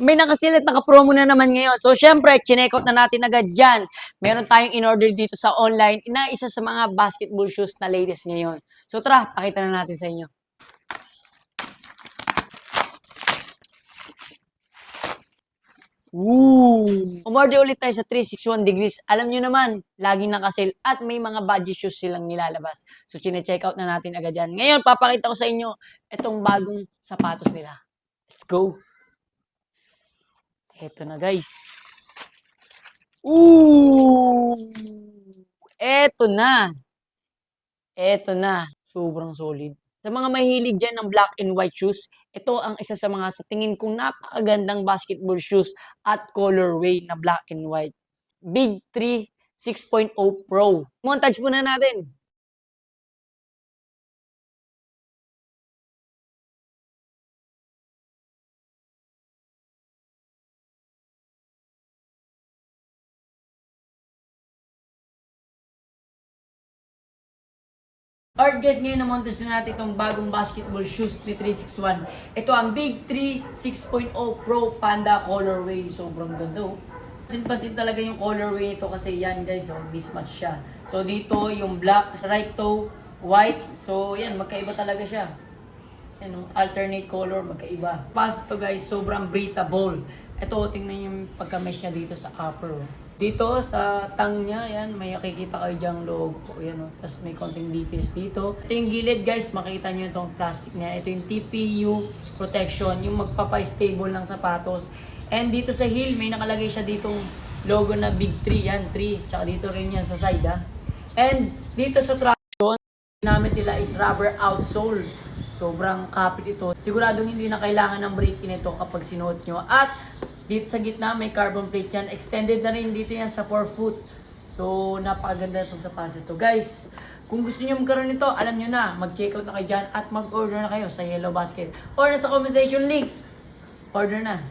may nakasilat, naka-promo na naman ngayon. So, syempre, chinek out na natin agad dyan. Meron tayong in-order dito sa online na isa sa mga basketball shoes na latest ngayon. So, tara, pakita na natin sa inyo. Umorder ulit tayo sa 361 degrees. Alam nyo naman, laging nakasale at may mga budget shoes silang nilalabas. So, chine-check out na natin agad yan. Ngayon, papakita ko sa inyo itong bagong sapatos nila. Let's go! Eto na, guys. Eto na. Eto na. Sobrang solid. Sa mga mahilig dyan ng black and white shoes, ito ang isa sa mga sa tingin kong napakagandang basketball shoes at colorway na black and white. Big 3 6.0 Pro. Montage muna natin. Alright guys, ngayon namontage na natin itong bagong basketball shoes ni 361. Ito ang Big 3 6.0 Pro Panda Colorway. Sobrang ganda oh. Pasin-pasin talaga yung colorway nito kasi yan guys, oh, mismatch siya. So dito yung black sa right toe, white. So yan, magkaiba talaga siya. Yan, oh, alternate color, magkaiba. Pas to guys, sobrang breathable. Ito, tingnan yung pagka-mesh niya dito sa upper. Dito sa tang niya, yan, may makikita kayo dyang logo. Yan, oh. Tapos may konting details dito. Ito yung gilid guys, makita nyo itong plastic niya. Ito yung TPU protection, yung magpapa-stable ng sapatos. And dito sa heel, may nakalagay siya ditong logo na Big 3. Yan, 3. Tsaka dito rin yan sa side, ha. And dito sa traction, ginamit nila is rubber outsole. Sobrang kapit ito. Siguradong hindi na kailangan ng brake nito kapag sinuot nyo. At dito sa gitna may carbon plate yan. Extended na rin dito yan sa 4 foot. So napakaganda itong sapatos ito. Guys, kung gusto nyo magkaroon nito, alam nyo na, mag-check out na kayo dyan at mag-order na kayo sa Yellow Basket. Or nasa comment section link. Order na.